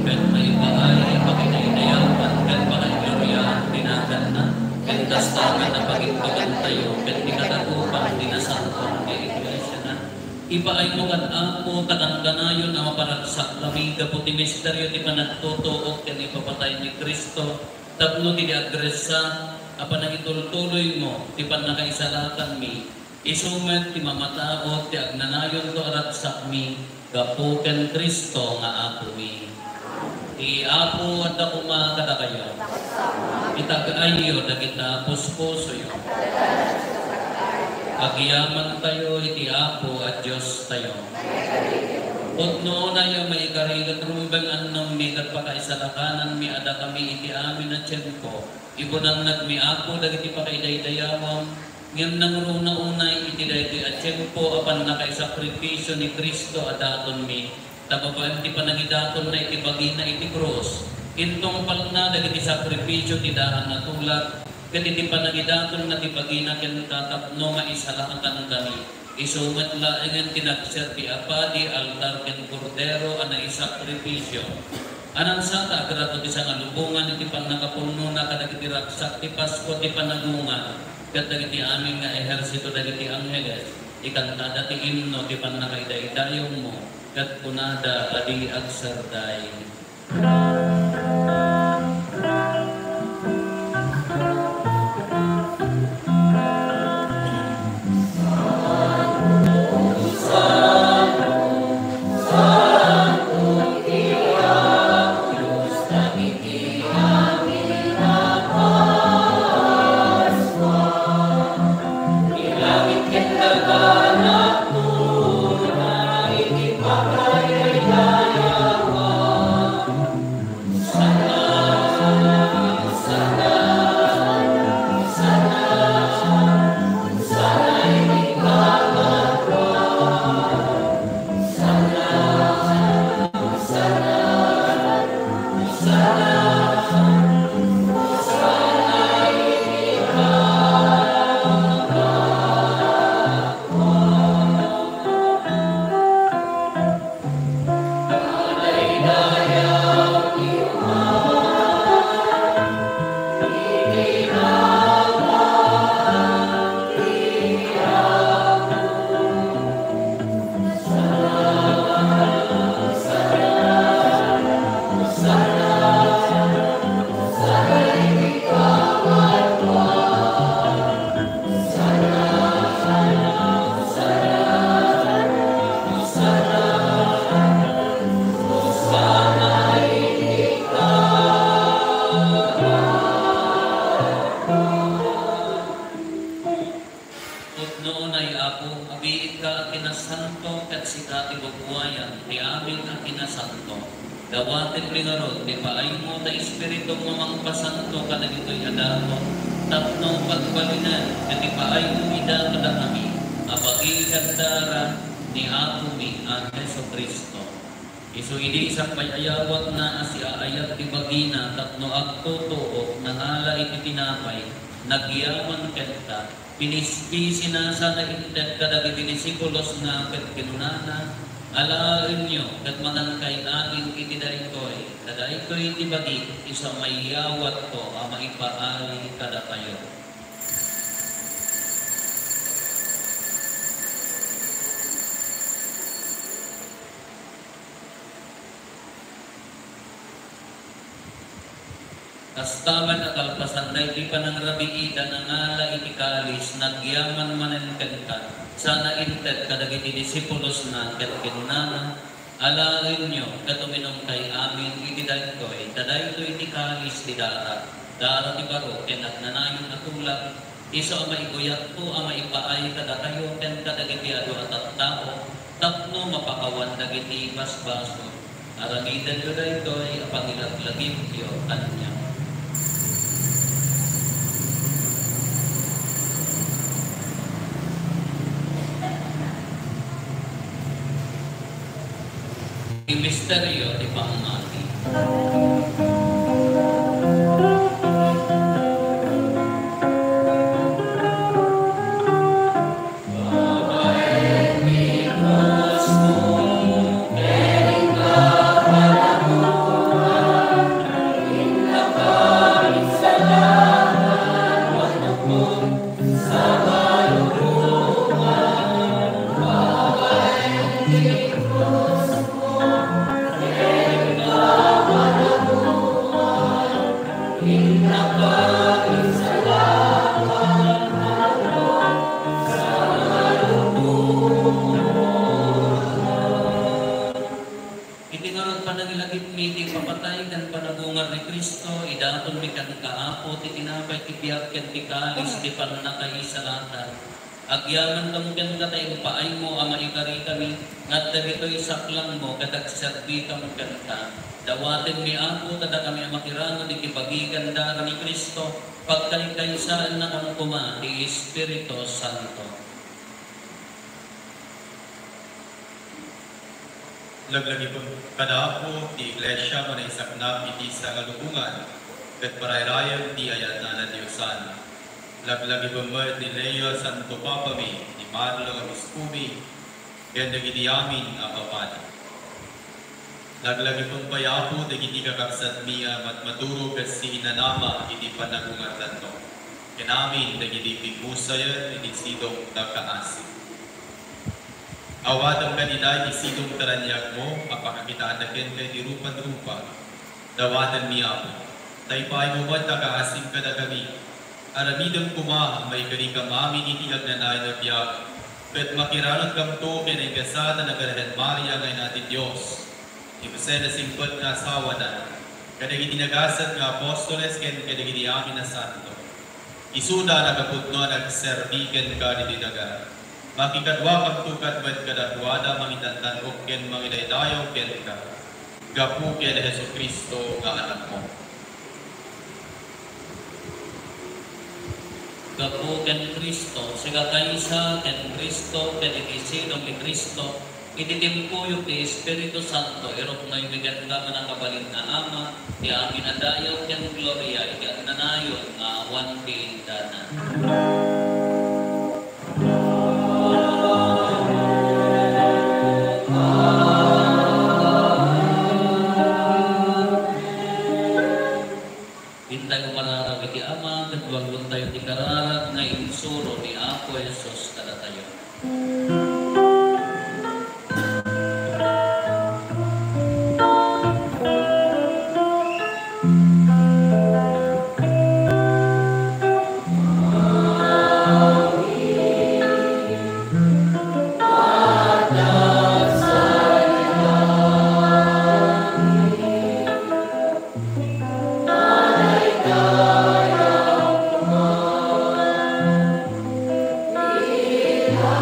Kahit may bahay, pakinaydayawan, kahit pakaiglorya, tinagan na, kahit dastagan na pagigbagan tayo, kahit ikatatupan, dinasantong kay Iglesia na. Ipaay mo kan ako, katangganayon na maparagsak kami, kaputi misteryo, di pa nagtutuok, yan ipapatay ni Kristo, tapno ti agresa, apa nang itultuloy mo, ti pan nakaisalatan mi, isumet ti mamataot, ti agnanayon to aratsak mi, gapuken Kristo nga apo mi. Ti apo at ako makakata kayo, itag-ayo na kita puspuso yun. Agyaman tayo, iti apo at Diyos tayo. At noon ay may ikarigat rumibang anong mi pagpakaisalakanan mi ada kami iti amin na tiyempo. Ibunang nagmi ako dagiti pakaidaydayawam. Ngayon nang runa-unay iti dagiti at tiyempo apan nakaisakripisyo ni Kristo adaton mi. Tababaan ti panagidaton na iti bagina iti krus. Intong palna dagiti sakripisyo ti daan na tulad. Ket iti panagidaton na ti bagina ken tatapno maisalakatan kami. Isumat laengan tinagser ti apa di altar ken kordero ana isakripisyo. Anang sata agrato ti sangalubungan iti pannakapuno na kadagiti raksak ti Pasko ti panagungan. Ket dagiti amin nga ehersito dagiti angheles ikantada ti himno ti pannakaidaydayon mo ket kunada adi agserday. Dawatin lingarod, di paay mo ta espiritu mamang pasanto kadagitoy adamo, tapno pagbalinan, di paay mo ida kada kami, apagi kandara ni Apo mi ang Yesu Kristo. Isu idi isang payayawat na asiaayat ti bagina, tapno agtutuok, nangala iti tinapay, nagyaman kenta, pinispisi na sa naindag kadagiti disipulos na ket kinunana, alain nyo, kat manangkay amin iti daytoy, kadaytoy iti bagi, isa may yawat ko, maipaali kada kayo. Kastaman at alpasan na iti panangrabiida na ngala iti kalis, nagyaman manen kenta, sana inted kadagiti disipulos na ket kinunana, alain nyo katuminom kay amin iti daytoy, kadaytoy iti kalis ti dara ti baro ken agnanayon atulad, Iso ang maiguyat po, ang maipaay kada kayo, ken kadagiti ado at tao, tapno mapakawan dagiti basbaso. Aramidan ko na ito ay pangilaglagim yo kanya. Misteryo di pamati. Itingarot pa na nilagip mi di papatay kan panabungar ni Kristo, idaton mi kan kaapo, ti tinapay ti biyak ken ti kalis, ti pananakay sa latan. Agyaman kamo ken katay paay mo ama ikari kami, ngat dagitoy saklang mo kadag serbi kamo ken ka. Dawaten mi ako kada kami makirano di kibagigan dara ni Kristo, pagkaykaysaan na kamo kuma ti Espiritu Santo. Laglagi po kadapo ti iglesia mo na isaknap iti sa kalubungan ket parayrayan ti ayat na Diyosan. Laglagi po mo ni Leo Santo Papa mi, ni Marlo Abiskumi, ken dagiti amin nga papadi. Laglagi pong payapo dagiti kakabsat mi matmaturo ket si inanama iti panagungan tanto. Ken amin dagiti pigmusayan iti sidong nakaasip. Awat ang kanila isidong karanyag mo, apakakitaan na ken kay dirupan-rupa. Dawatan miya mo. Taypay mo ba't nakaasim ka na kami? Aramidang kuma, may karika mami itiag na nain at yag. Ket makiralat kam to, kinaigasada na Garahan Maria ngay natin Diyos. Ibase na simpot na asawa na. Kadagiti nagasad nga apostoles, ken kadagiti amin na santo. Isuda nagaputno nagserbiken ka di daga. Makikadwa pagtukat ba't kadadwada mangitantan o ken mangidaydayaw ken ka. Gapu ken Hesus Kristo nga anak mo. Gapu ken Kristo, siga kaysa ken Kristo, ken itisidong ni Kristo, ititimpuyo ti Espiritu Santo, erok na ibigan ka manakabalin na ama, ti amin adayaw ken gloria, ikan nanayon nga awan ti dana. Hintay ko manaraw iti ama, kadwalwal tayo ti kararag, na insuro ni Apo Jesus kada tayo. Yeah.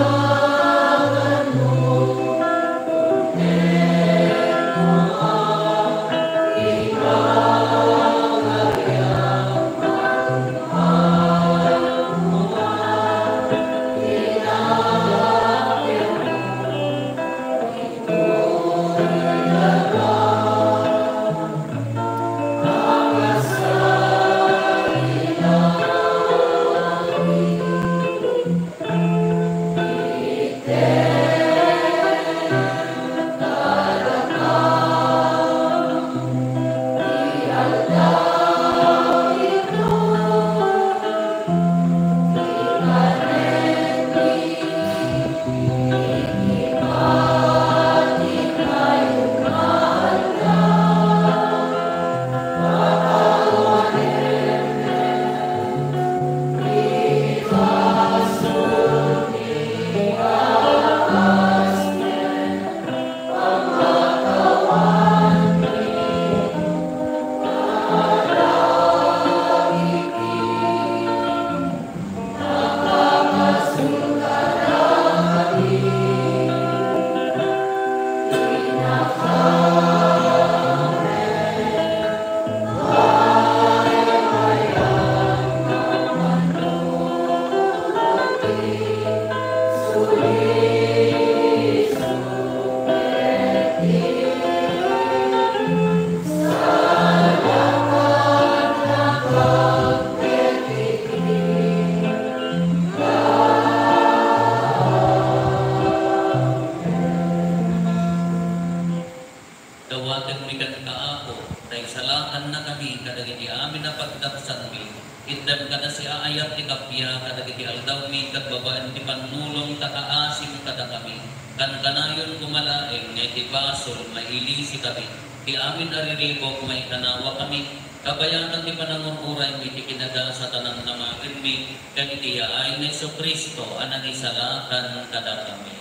ken kada si aayat ti kapya kadagiti aldaw mi ket babaan ti panulong takaasim kada kami kan kanayon kumalaeng nga iti basol maili si kami ti amin ariribok may kanawa kami kabayanan ti panangunuray mi ti kinada sa tanang namagen mi ken iti yaay ni Kristo anan isalakan kada kami.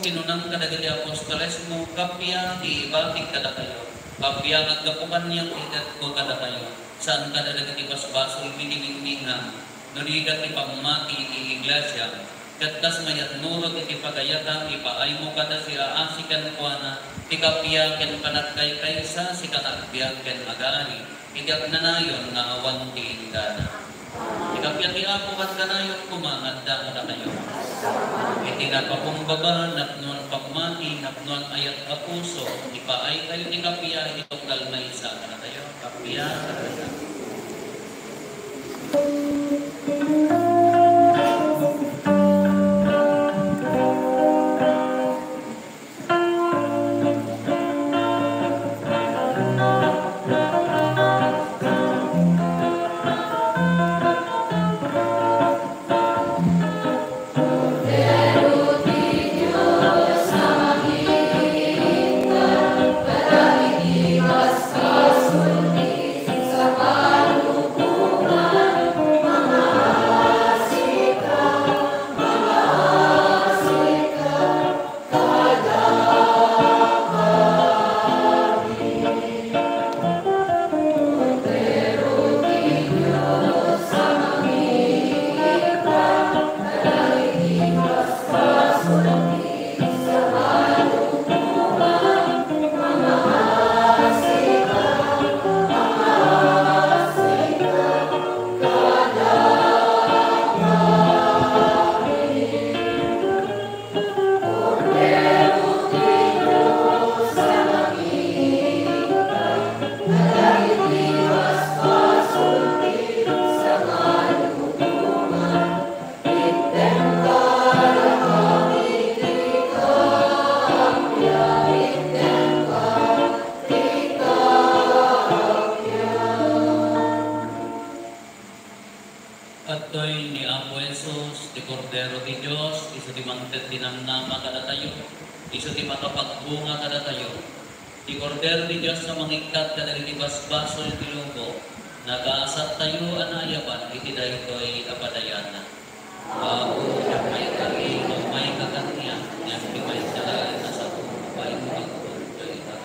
Kinunang kadagiti apostoles mo kapya ti ibatik kada kayo kapya naggapukan niyang ikat ko kada kayo saan kada dagiti basbasol minimingmingan nurigat ti pamati ti iglesia katkas mayat nurot iti pagayatan ipaay mo kada si aasikan kuana ti kapya ken panatkay kaysa si kanagbiag ken agari iti nanayon nga awan ti indana ti kapya ti apo kat kanayon kumangadda kada kayo iti napakumbaba, napnuan pagmati, napnuan ayat a puso, ipaay kayo ni kapya, itong dalmay sa kana tayo, kapya, kapya. Atoy ni Apo Jesus, di Cordero di Diyos, iso di mangted dinamnama kada tayo, iso di makapagbunga kada tayo. Di Cordero di Diyos na mangikat kada di basbasol ti lubo, nagaasat tayo anayaban, iti daytoy apadayana. Bago yung may kami, yung may kakanya, yung may salain na sa buhay mo ang kuntoy ka.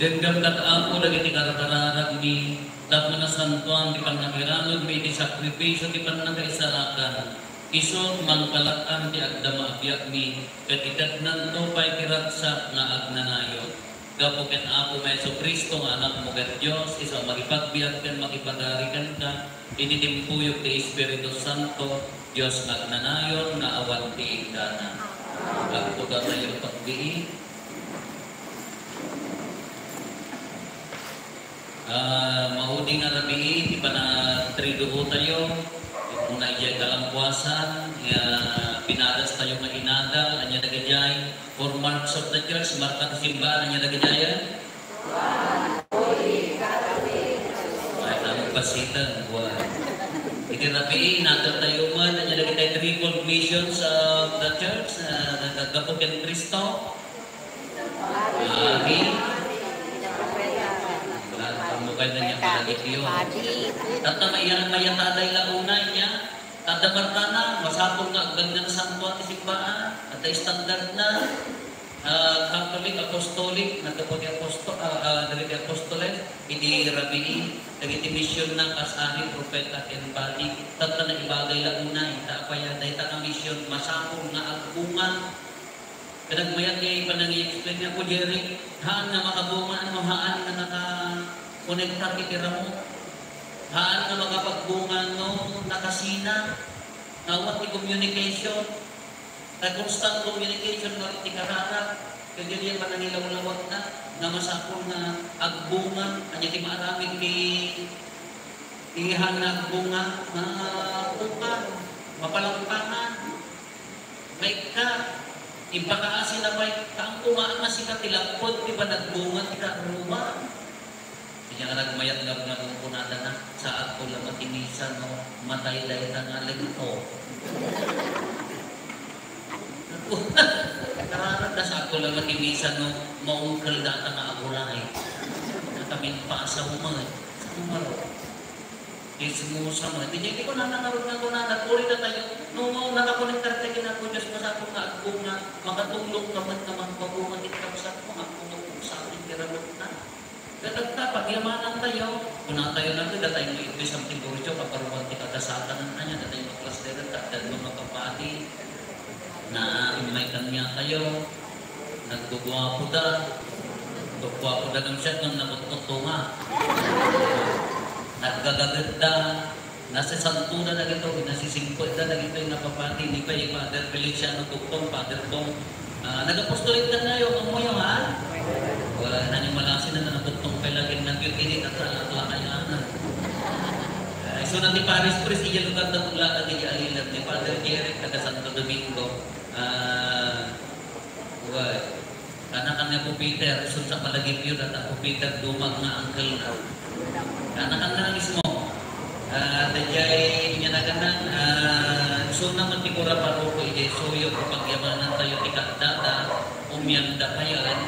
Denggam kat ako lagi di karakararag ni dat na santuan di panakiranod may di sakripisyo di panakaisarakan. Isot mangpalakan di agda maabyak mi ket ikat nanto pay kiratsa nga agnanayo. Gapo ket ako may so Kristo nga anak mo ket Dios iso makipagbiag ken makipagarikan ka inidimpuyog ti Espiritu Santo Dios nga agnanayon nga awan ti igdana. Agto ka tayo pagdiin. Mahudi nga rabi, di pa na triduo tayo, kung na iyay kalangkuasan, pinadas tayo nga inadal, anya nagajay, for marks of the church, marka ti simbahan, anya nagajaya? Ay, namang pasitan, buwan. Iti rabi, inadal tayo man, anya nagajay threefold missions of the church, nagagapok yan Kristo, kaya na niya palagit yun. Tata mayataday launay niya. Tata martana, masapong nga ganda na santo at isimbaan. At standard na Catholic, Apostolic, nagkapag Apostoles, hindi rabiin, nagiti mission ng kasari, propeta, and body. Tata na ibagay launay. Tapaya dahil ta mission, masapong nga agbungan. Pinagmayat niya ipa nang i-explain niya po, Jerry, haan na makabungan mo, haan na konektar kitira mo. Haan na makapagbungan no, nakasina. Nawat ni communication. Na constant communication na tikararap. Kaya diyan pa nanilawlawat na masapong na agbungan. Anya ti maaraming ihan na agbungan na upan. Mapalangpangan. May ka. Ipakaasin na may kaang kumaan na sika tilapod. Di ba nagbungan tika rumah. Yang nagmayat nga punada na saat ko lang matinisan no matay-day na nga lagito. Kararap na sa ako lang matinisan no maungkal data nga agulay. Nakamin pa sa umay. Sa umaro. Ismusa mo. Hindi ko nanangarod nga kunada. Puri na tayo. Nung nakakonektar tayo na po Diyos masapong nga agong na makatulong naman naman pag-uman ito sa ako agong sa ating kiramot na. Katagta, pagyamanan tayo, kung tayo natin, datay mo ito isang tiburyo, kaparuan ti kadasatan na kanya, datay mo klasteran, datay mo makapati, na may kanya tayo, naggugwapo da ng siya, nang nakututunga, naggagagat da, nasa santura na gito, nasisingpot da na gito yung napapati, ni pa yung Father Feliciano Tugtong, Father Tong, nag-apostolit na tayo, ang mo yung ha? Wala na yung malasin na natutong palagin ng beauty at lakayana. So nanti Paris Pres, iya lugar na tulad at iya alilan ni Father Jerry, taga Santo Domingo. Anak-anak po Peter, sun sa palagip yun at po Peter, dumag na uncle na. Anak-anak mismo. Dajay niya na ganang, so naman tikura paroko, ijay suyo, pagyamanan tayo tikadada, umyanda kayan.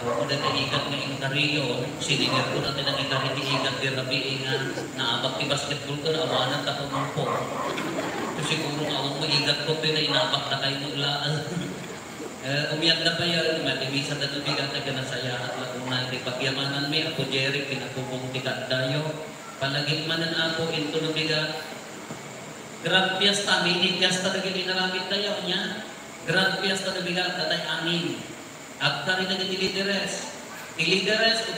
Ako na ikat nga interior, sinigir ko natin ang ikat di rabi nga naabak ti basketball ko na awanan ka tumumpo. So siguro ako mag-igat ko pero inabak na kayo nulaan. Umiyag na pa yan, matibisa na tubigat na ganasaya at lagunan. Di pagyamanan may ako Jerry, pinakubong tikat dayo. Palagit manan ako into nubigat. Grand Fiesta, mini Fiesta na ginagamit tayo niya. Grand Fiesta nubigat, tatay amin. After rin naging lideres,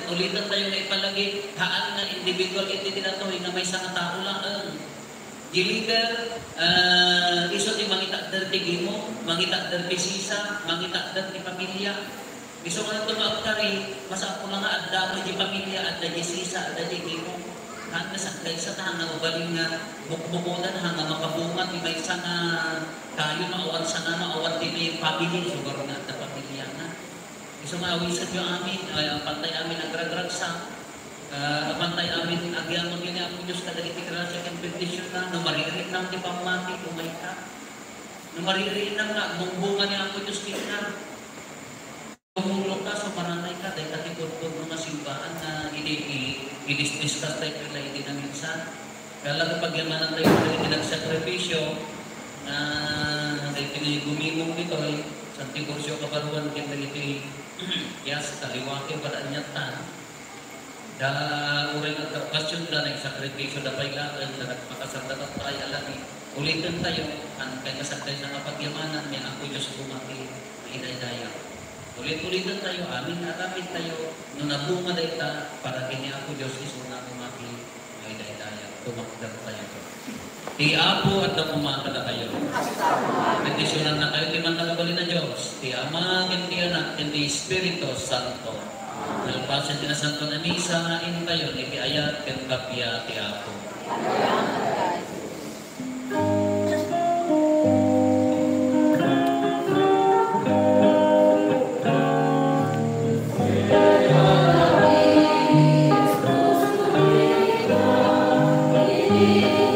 ulitan tayo na ipalagi, haan na individual entity na to, na may isang tao lang. Di-leader, iso di mangitak dari gimo, mangitak dari sisa, mangitak dari pamilya. Iso nga ito maagtari, masa ako lang adda mo di pamilya, adda di sisa, adda di gimo. Haan na sa kaisa ta, hanga ubaling nga, bukbukudan, hanga makabungan, di may isang kayo na awan sa na, awan di may family, siguro nga adda pamilya na. Iso nga awisan yung amin, ang pantay amin agragragsa, ang pantay amin agyamang yun ang Diyos kadagiti grasya kang bendisyon na, no maririin lang di pamati, umay ka. No maririin lang na, bumbungan niya ang Diyos kita. Tumulong ka sa maranay ka, dahil katikod-kod mga simbahan na i-discuss tayo pala hindi na minsan. Kaya lang pagyamanan tayo dahil nagsakripisyo, na dahil pinagumimong dito, Santi Porcio Kaparuan, kaya dahil Yes, taliwake pada niya tan. Da uring at okasyon da nagsakripisyo da pailakan da nagpakasarta at tayo alami. Ulitin tayo ang kay kasagtay sa kapagyamanan niya ako Diyos kumati mahiday-daya. Ulit-ulitin tayo amin alamin tayo nung nabunga dayta para kini ako Diyos iso na kumati mahiday-daya. Tumakdang tayo. Ti Apo at kumata na kayo. Bendisyonan na kayo ti man nagabalin na Diyos. Ti Ama, ti Anak, ti Espiritu Santo. Nalpasan din na Santo na Misa, in tayo, ni Ayat, ken Kapya, ti Apo. Thank you.